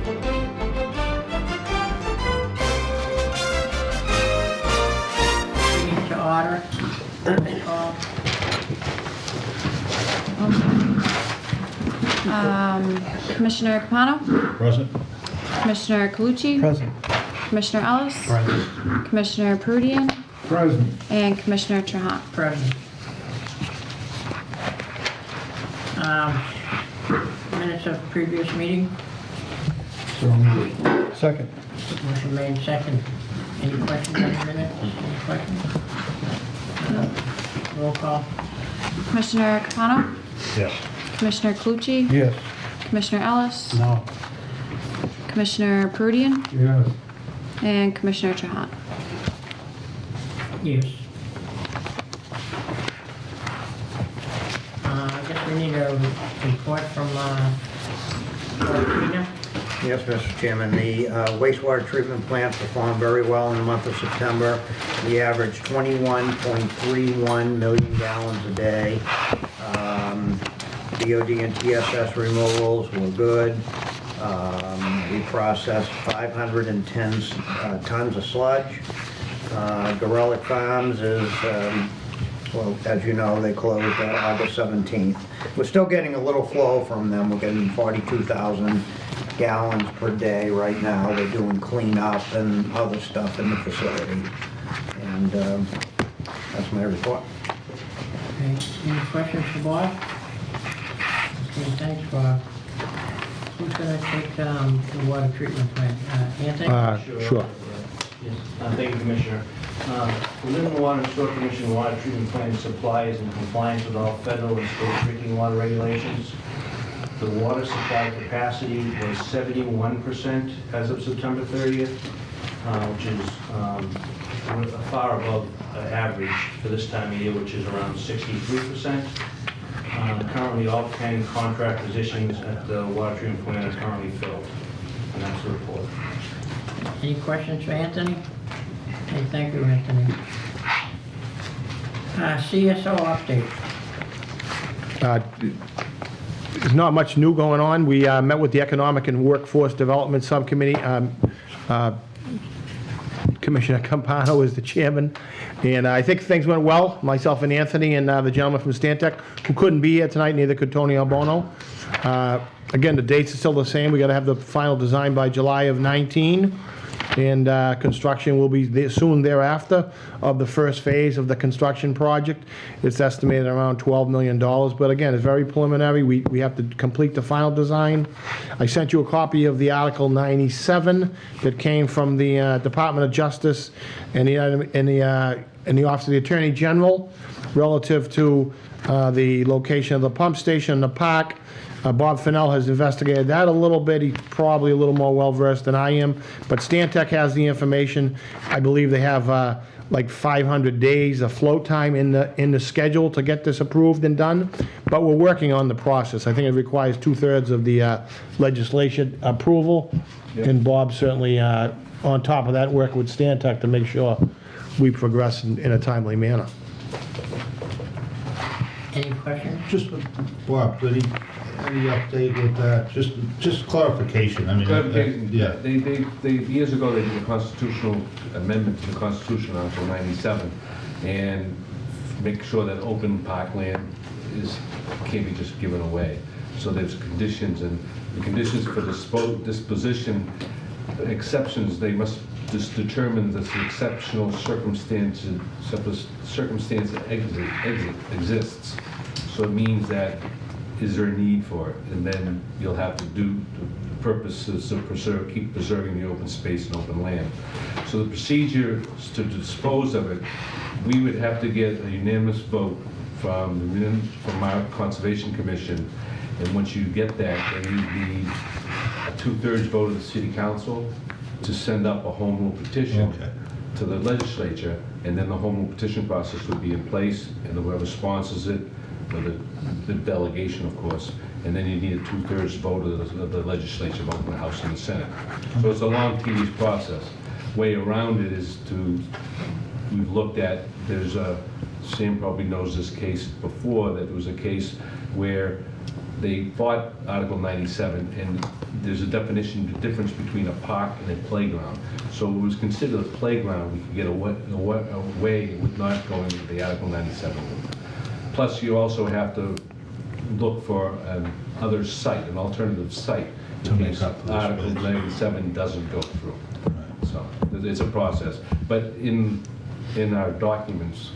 Meeting to order. Call. Commissioner Capano, Present. Commissioner Calucci, Present. Commissioner Ellis, Present. Commissioner Prudian, Present. and Commissioner Trahan. Present. Minutes of previous meeting. So moved. Second. Motion made second. Any questions on the minutes? Any questions? Roll call. Commissioner Capano, Yes. Commissioner Calucci, Yes. Commissioner Ellis, No. Commissioner Prudian, Yes. and Commissioner Trahan. Yes. I guess we need a report from Tina. Yes, Mr. Chairman, the wastewater treatment plant performed very well in the month of September. We averaged 21.31 million gallons a day. DOD and TSS removals were good. We processed 510 tons of sludge. Gorelick Farms is, well, as you know, they closed August 17th. We're still getting a little flow from them. We're getting 42,000 gallons per day right now. They're doing cleanup and other stuff in the facility. And that's my report. Okay, any questions for Bob? Okay, thanks, Bob. Who's gonna take the water treatment plant? Anthony? Sure. Yes, thank you, Commissioner. The Lynn Water and Sewer Commission water treatment plant supply is in compliance with all federal and state drinking water regulations. The water supply capacity was 71% as of September 30th, which is far above average for this time of year, which is around 63%. Currently, all 10 contract positions at the water treatment plant are currently filled, and that's the report. Any questions for Anthony? Okay, thank you, Anthony. CSO update. There's not much new going on. We met with the Economic and Workforce Development Subcommittee. Commissioner Campano is the chairman, and I think things went well. Myself and Anthony and the gentleman from Stantec, who couldn't be here tonight, neither could Tony Albono. Again, the dates are still the same. We got to have the final design by July of 19, and construction will be soon thereafter of the first phase of the construction project. It's estimated around $12 million, but again, it's very preliminary. We have to complete the final design. I sent you a copy of the Article 97 that came from the Department of Justice and the Office of the Attorney General relative to the location of the pump station in the park. Bob Fennell has investigated that a little bit. He's probably a little more well-versed than I am, but Stantec has the information. I believe they have like 500 days of float time in the schedule to get this approved and done, but we're working on the process. I think it requires 2/3 of the legislation approval, and Bob's certainly on top of that, working with Stantec to make sure we progress in a timely manner. Any questions? Just, Bob, any update with that? Just clarification. I mean, Clarification, yeah. They years ago, they did a constitutional amendment to the Constitution, Article 97, and make sure that open parkland can't be just given away. So there's conditions, and the conditions for disposition, exceptions, they must just determine that the exceptional circumstance exists. So it means that, is there a need for it? And then you'll have to do the purposes to keep preserving the open space and open land. So the procedure to dispose of it, we would have to get a unanimous vote from our Conservation Commission. And once you get that, then you need a 2/3 vote of the City Council to send up a home rule petition to the legislature, and then the home rule petition process would be in place, and whoever sponsors it, the delegation, of course, and then you need a 2/3 vote of the legislature, both in the House and the Senate. So it's a long, tedious process. Way around it is we've looked at, Sam probably knows this case before, that there was a case where they fought Article 97, and there's a definition, the difference between a park and a playground. So it was considered a playground, we could get away with not going to the Article 97. Plus, you also have to look for other site, an alternative site, To in make case up for the Article space. 97 doesn't go through. So it's a process. But in our documents,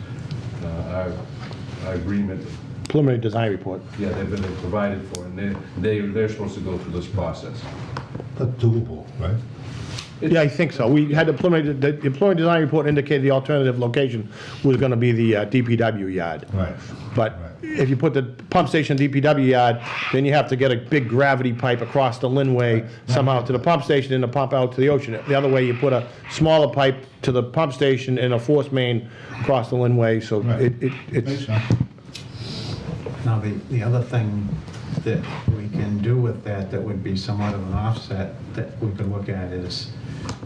our agreement, Preliminary design report. yeah, they've been provided for, and they're supposed to go through this process. That's doable, right? Yeah, I think so. We had the preliminary design report indicated the alternative location was gonna be the DPW yard. Right. But if you put the pump station DPW yard, then you have to get a big gravity pipe across the Linway somehow to the pump station and the pump out to the ocean. The other way, you put a smaller pipe to the pump station and a force main across the Linway, so Right. it's, Makes sense. Now, the other thing that we can do with that would be somewhat of an offset that we could look at is,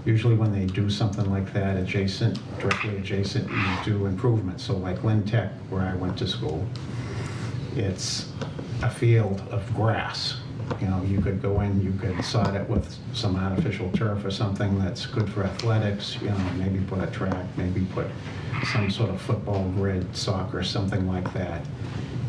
usually when they do something like that directly adjacent, you do improvements. So like Lynn Tech, where I went to school, it's a field of grass. You know, you could go in, you could sod it with some artificial turf or something that's good for athletics, you know, maybe put a track, maybe put some sort of football grid, soccer, something like that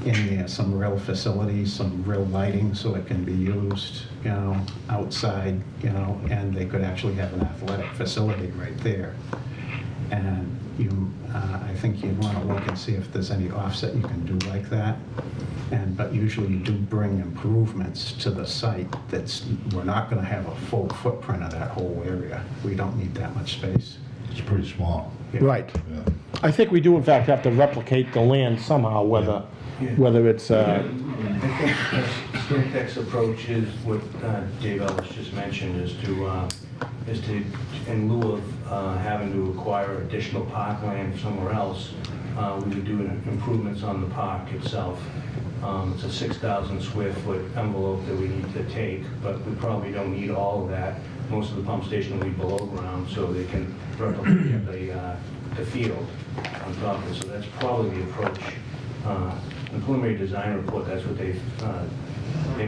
in there, some real facilities, some real lighting so it can be used, you know, outside, you know, and they could actually have an athletic facility right there. And I think you'd want to look and see if there's any offset you can do like that. But usually you do bring improvements to the site we're not going to have a full footprint of that whole area. We don't need that much space. It's pretty small. right. Yeah. I think we do in fact have to replicate the land somehow, whether it's, I think Stantec's approach is what Dave Ellis just mentioned, is to, in lieu of having to acquire additional parkland somewhere else, we would do improvements on the park itself. It's a 6,000 square foot envelope that we need to take, but we probably don't need all of that. Most of the pump station will be below ground, so they can replicate the field on top of it. So that's probably the approach. The preliminary design report, that's what they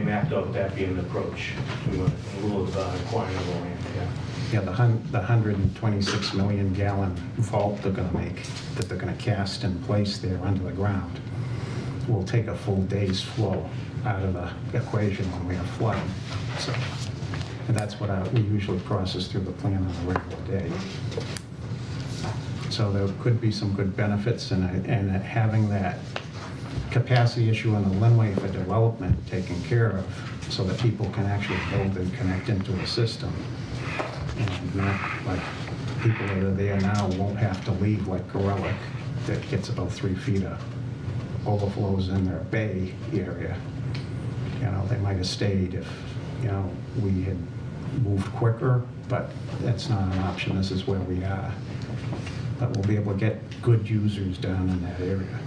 mapped out that being the approach. We went in lieu of acquiring the land, yeah. Yeah, the 126 million gallon vault they're gonna make, that they're gonna cast in place there under the ground, will take a full day's flow out of the equation when we have flooding. So, and that's what we usually process through the plant on a regular day. So there could be some good benefits in having that capacity issue on the Linway for development taken care of, so that people can actually build and connect into a system. And not like people that are there now won't have to leave like Gorelick, that gets about 3 feet of overflows in their bay area. You know, they might have stayed if, you know, we had moved quicker, but that's not an option. This is where we are. But we'll be able to get good users down in that area.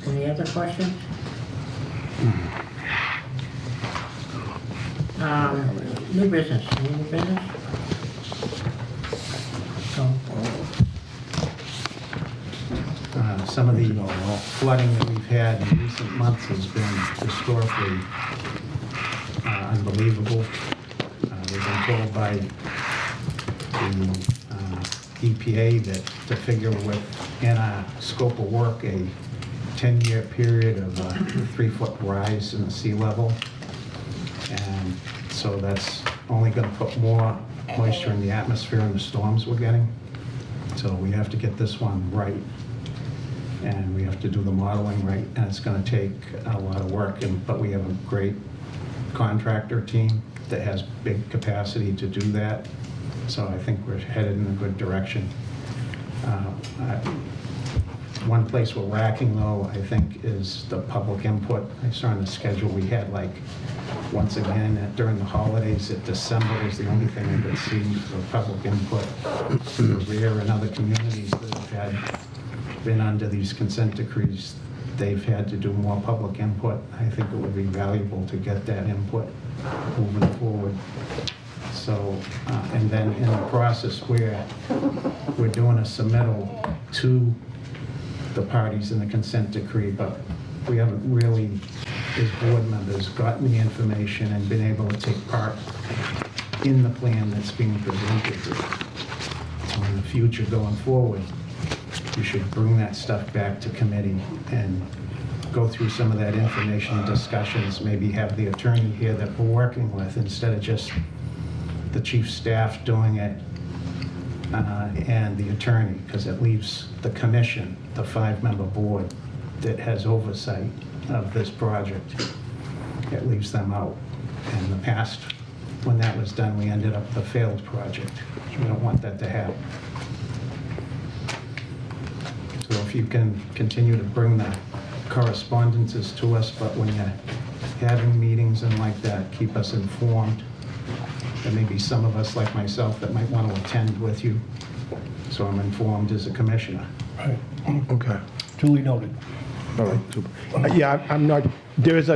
Any other questions? New business, any new business? Some of the flooding that we've had in recent months has been historically unbelievable. We've been told by the EPA that to figure within our scope of work a 10-year period of a 3-foot rise in the sea level. And so that's only going to put more moisture in the atmosphere in the storms we're getting. So we have to get this one right. And we have to do the modeling right, and it's going to take a lot of work. But we have a great contractor team that has big capacity to do that. So I think we're headed in a good direction. One place we're lacking, though, I think, is the public input. I saw on the schedule we had, like, once again, during the holidays, at December is the only thing I could see for public input. Revere and other communities that have been under these consent decrees, they've had to do more public input. I think it would be valuable to get that input moving forward. So, and then in the process where we're doing a submittal to the parties in the consent decree, but we haven't really, as board members, gotten the information and been able to take part in the plan that's being presented here. So in the future going forward, you should bring that stuff back to committee and go through some of that information and discussions, maybe have the attorney here that we're working with instead of just the chief staff doing it and the attorney, because it leaves the commission, the 5-member board that has oversight of this project, it leaves them out. In the past, when that was done, we ended up with a failed project. We don't want that to happen. So if you can continue to bring the correspondences to us, but when you're having meetings and like that, keep us informed. There may be some of us, like myself, that might want to attend with you, so I'm informed as a commissioner. Right, okay. Duly noted. All right, super. Yeah, I'm not, there is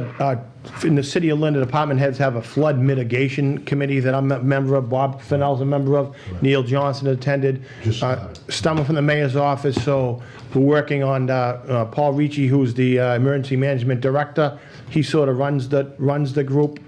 in the city of Lynn, the department heads have a flood mitigation committee that I'm a member of, Bob Fennell's a member of, Neil Johnson attended, someone from the mayor's office, so we're working on Paul Ricci, who's the emergency management director. He sort of runs the group,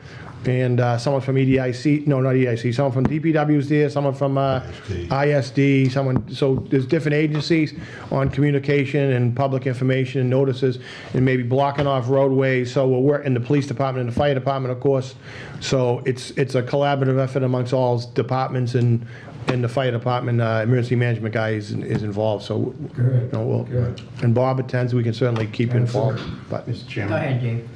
and someone from EDIC, no, not EDIC, someone from DPW's there, someone from ISD, someone, so there's different agencies on communication and public information and notices, and maybe blocking off roadways, so we're working, the police department and the fire department, of course, so it's a collaborative effort amongst all departments, and the fire department, emergency management guy is involved, so. Good, You know, good. and Bob attends, we can certainly keep you informed, but. Mr. Go Chairman, ahead, Dave.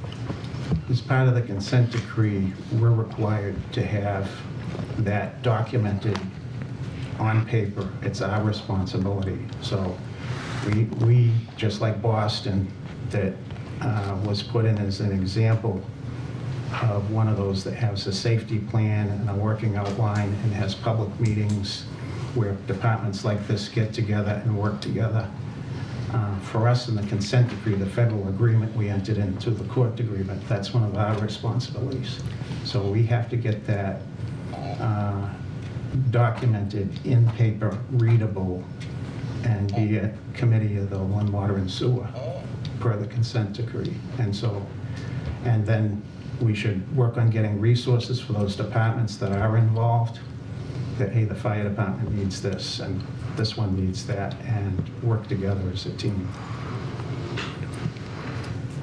as part of the consent decree, we're required to have that documented on paper. It's our responsibility. So we just like Boston, that was put in as an example of one of those that has a safety plan and a working outline and has public meetings where departments like this get together and work together. For us in the consent decree, the federal agreement we entered into, the court agreement, that's one of our responsibilities. So we have to get that documented in paper, readable, and be a committee of the Lynn Water and Sewer per the consent decree. And then we should work on getting resources for those departments that are involved, that, hey, the fire department needs this, and this one needs that, and work together as a team.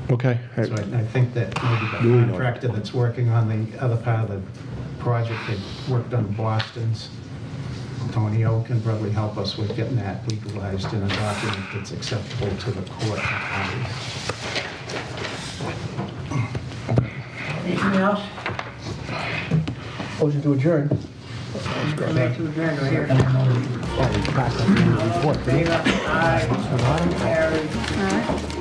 Okay. So I think that maybe Duly the noted. contractor that's working on the other part of the project that worked on Boston's, Tony O, can probably help us with getting that legalized in a document that's acceptable to the court. Anything else? Motion to adjourn. Motion to adjourn right here. Oh, we passed that in the report. Favor? Aye. Carried. All right.